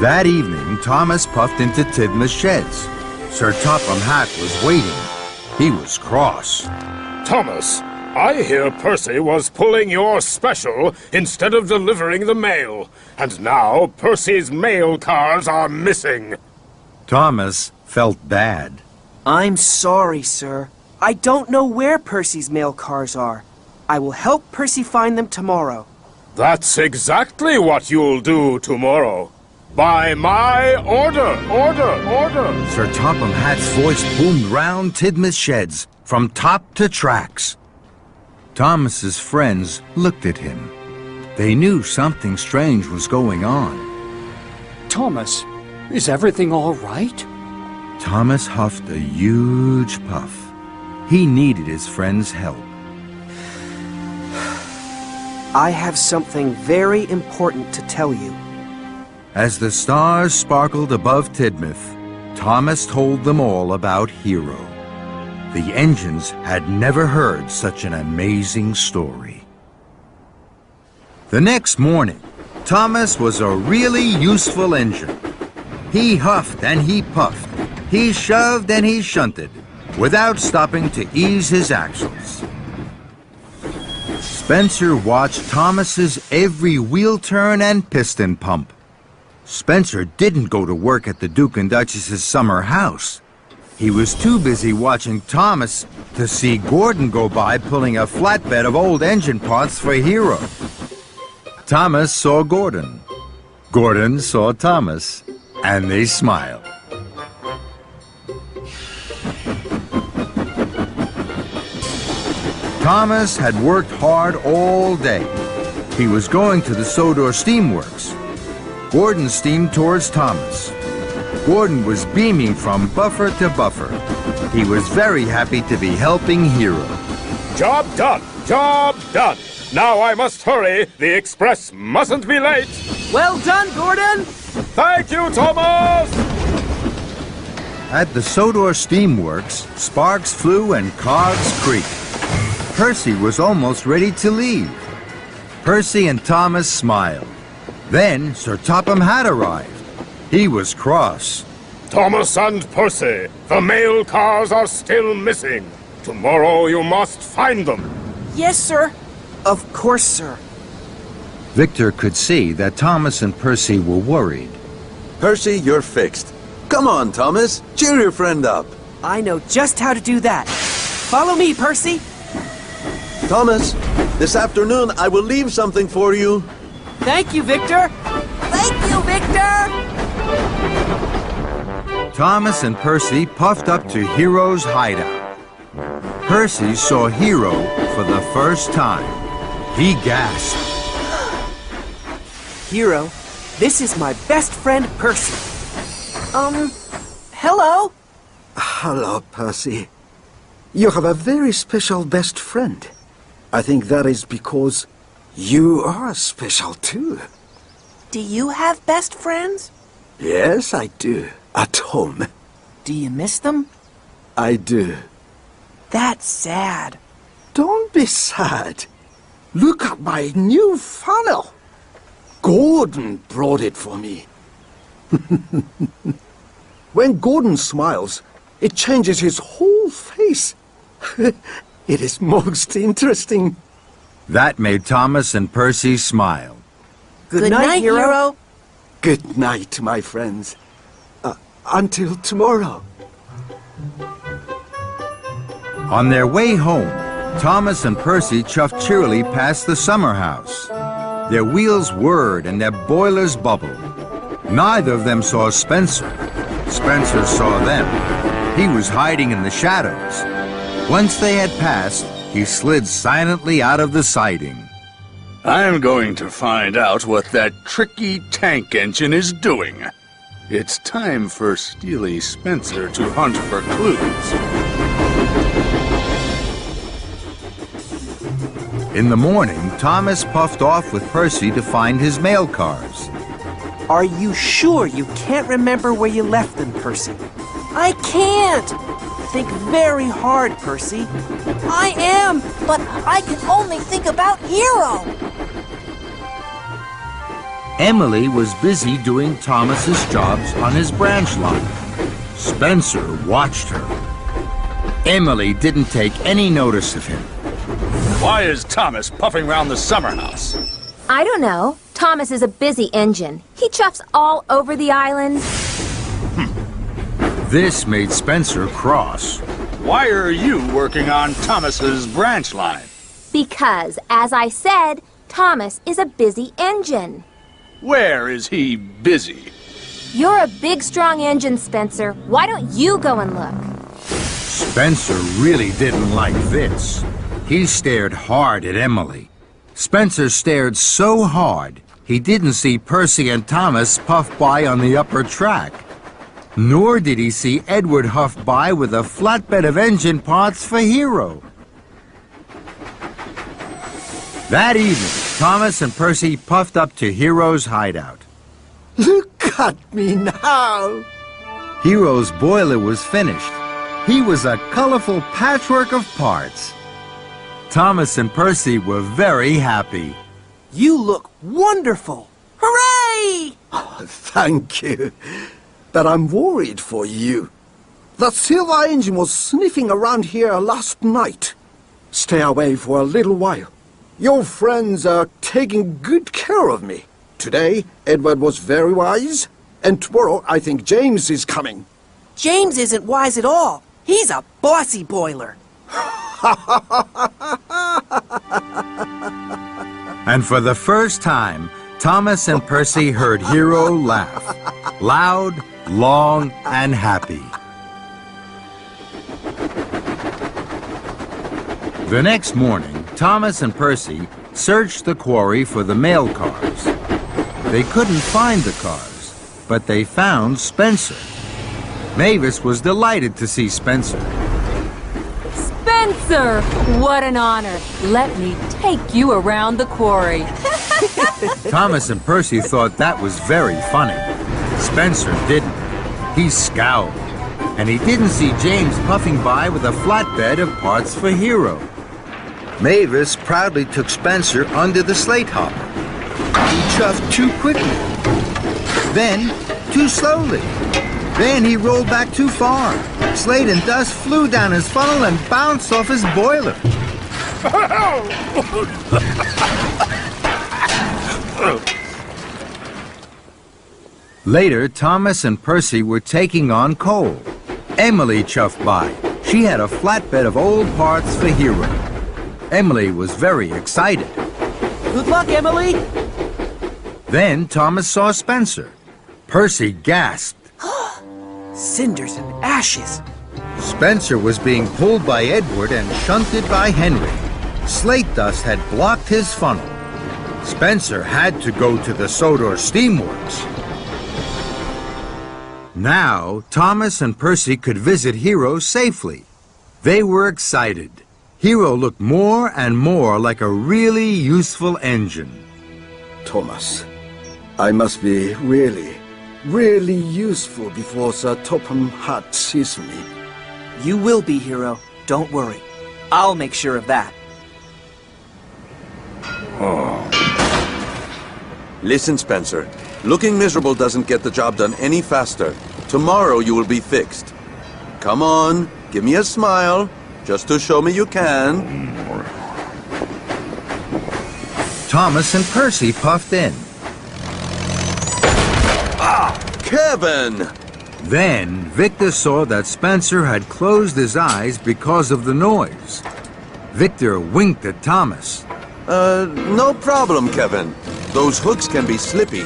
That evening, Thomas puffed into Tidmouth's sheds. Sir Topham Hatt was waiting. He was cross. Thomas, I hear Percy was pulling your special instead of delivering the mail. And now Percy's mail cars are missing. Thomas felt bad. I'm sorry, sir. I don't know where Percy's mail cars are. I will help Percy find them tomorrow. That's exactly what you'll do tomorrow. By my order! Sir Topham Hatt's voice boomed round Tidmouth's sheds, from top to tracks. Thomas's friends looked at him. They knew something strange was going on. Thomas, is everything all right? Thomas huffed a huge puff. He needed his friend's help. I have something very important to tell you. As the stars sparkled above Tidmouth, Thomas told them all about Hero. The engines had never heard such an amazing story. The next morning, Thomas was a really useful engine. He huffed and he puffed. He shoved and he shunted, without stopping to ease his axles. Spencer watched Thomas's every wheel turn and piston pump. Spencer didn't go to work at the Duke and Duchess's summer house. He was too busy watching Thomas to see Gordon go by pulling a flatbed of old engine parts for Hero. Thomas saw Gordon. Gordon saw Thomas, and they smiled. Thomas had worked hard all day. He was going to the Sodor Steamworks. Gordon steamed towards Thomas. Gordon was beaming from buffer to buffer. He was very happy to be helping Hero. Job done! Job done! Now I must hurry. The express mustn't be late. Well done, Gordon! Thank you, Thomas! At the Sodor Steamworks, sparks flew and cogs creaked. Percy was almost ready to leave. Percy and Thomas smiled. Then Sir Topham Hatt arrived. He was cross. Thomas and Percy, the mail cars are still missing. Tomorrow you must find them. Yes, sir. Of course, sir. Victor could see that Thomas and Percy were worried. Percy, you're fixed. Come on, Thomas. Cheer your friend up. I know just how to do that. Follow me, Percy. Thomas, this afternoon I will leave something for you. Thank you, Victor. Thank you, Victor! Thomas and Percy puffed up to Hero's hideout. Percy saw Hero for the first time. He gasped. Hero, this is my best friend, Percy. Hello? Hello, Percy. You have a very special best friend. I think that is because you are special too. Do you have best friends? Yes, I do. At home. Do you miss them? I do. That's sad. Don't be sad. Look at my new funnel. Gordon brought it for me. When Gordon smiles, it changes his whole face. It is most interesting. That made Thomas and Percy smile. Good night, Hero. Good night, my friends. Until tomorrow. On their way home, Thomas and Percy chuffed cheerily past the summer house. Their wheels whirred and their boilers bubbled. Neither of them saw Spencer. Spencer saw them. He was hiding in the shadows. Once they had passed, he slid silently out of the siding. I'm going to find out what that tricky tank engine is doing. It's time for Steely Spencer to hunt for clues. In the morning, Thomas puffed off with Percy to find his mail cars. Are you sure you can't remember where you left them, Percy? I can't! Think very hard, Percy. I am, but I can only think about Hero. Emily was busy doing Thomas's jobs on his branch line. Spencer watched her. Emily didn't take any notice of him. Why is Thomas puffing around the summer house? I don't know. Thomas is a busy engine. He chuffs all over the island. This made Spencer cross. Why are you working on Thomas's branch line? Because, as I said, Thomas is a busy engine. Where is he busy? You're a big, strong engine, Spencer. Why don't you go and look? Spencer really didn't like this. He stared hard at Emily. Spencer stared so hard, he didn't see Percy and Thomas puff by on the upper track. Nor did he see Edward huff by with a flatbed of engine parts for Hero. That evening, Thomas and Percy puffed up to Hero's hideout. Look at me now! Hero's boiler was finished. He was a colorful patchwork of parts. Thomas and Percy were very happy. You look wonderful! Hooray! Oh, thank you. But I'm worried for you. That silver engine was sniffing around here last night. Stay away for a little while. Your friends are taking good care of me. Today, Edward was very wise, and tomorrow I think James is coming. James isn't wise at all. He's a bossy boiler. And for the first time, Thomas and Percy heard Hero laugh. Loud, long, and happy. The next morning, Thomas and Percy searched the quarry for the mail cars. They couldn't find the cars, but they found Spencer. Mavis was delighted to see Spencer. Spencer! What an honor! Let me take you around the quarry. Thomas and Percy thought that was very funny. Spencer didn't. He scowled. And he didn't see James puffing by with a flatbed of parts for Hero. Mavis proudly took Spencer under the slate hopper. He chuffed too quickly. Then, too slowly. Then he rolled back too far. Slate and dust flew down his funnel and bounced off his boiler. Later, Thomas and Percy were taking on coal. Emily chuffed by. She had a flatbed of old parts for Hero. Emily was very excited. Good luck, Emily! Then Thomas saw Spencer. Percy gasped. Cinders and ashes. Spencer was being pulled by Edward and shunted by Henry. Slate dust had blocked his funnel. Spencer had to go to the Sodor Steamworks. Now, Thomas and Percy could visit Hero safely. They were excited. Hero looked more and more like a really useful engine. Thomas, I must be really useful before Sir Topham Hatt sees me. You will be, Hero. Don't worry. I'll make sure of that. Listen, Spencer. Looking miserable doesn't get the job done any faster. Tomorrow you will be fixed. Come on, give me a smile, just to show me you can. Thomas and Percy puffed in. Kevin! Then, Victor saw that Spencer had closed his eyes because of the noise. Victor winked at Thomas. No problem, Kevin. Those hooks can be slippy.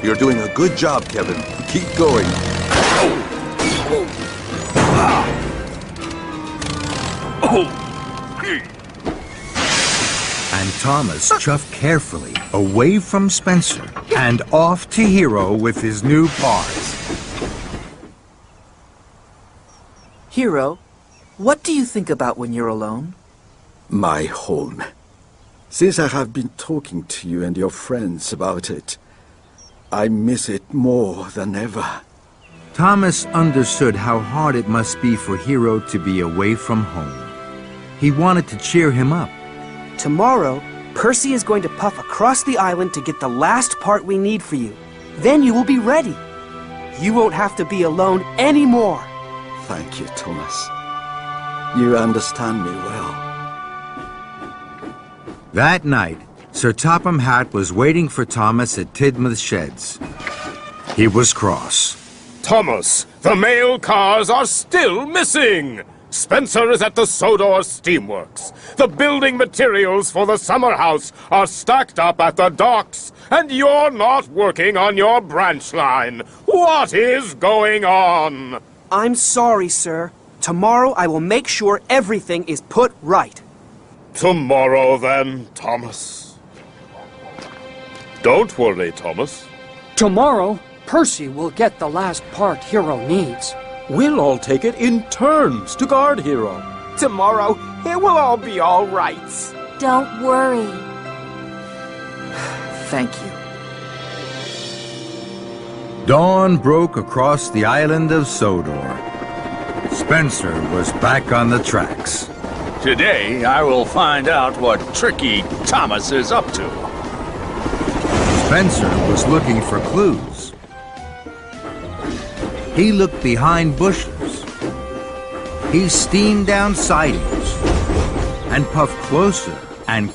You're doing a good job, Kevin. Keep going. And Thomas chuffed carefully away from Spencer and off to Hero with his new parts. Hero, what do you think about when you're alone? My home. Since I have been talking to you and your friends about it, I miss it more than ever. Thomas understood how hard it must be for Hero to be away from home. He wanted to cheer him up. Tomorrow, Percy is going to puff across the island to get the last part we need for you. Then you will be ready. You won't have to be alone anymore. Thank you, Thomas. You understand me well. That night, Sir Topham Hatt was waiting for Thomas at Tidmouth Sheds. He was cross. Thomas, the mail cars are still missing! Spencer is at the Sodor Steamworks. The building materials for the summer house are stacked up at the docks, and you're not working on your branch line. What is going on? I'm sorry, sir. Tomorrow I will make sure everything is put right. Tomorrow, then, Thomas. Don't worry, Thomas. Tomorrow, Percy will get the last part Hero needs. We'll all take it in turns to guard Hero. Tomorrow, it will all be all right. Don't worry. Thank you. Dawn broke across the island of Sodor. Spencer was back on the tracks. Today, I will find out what tricky Thomas is up to. Spencer was looking for clues. He looked behind bushes. He steamed down sidings and puffed closer and closer.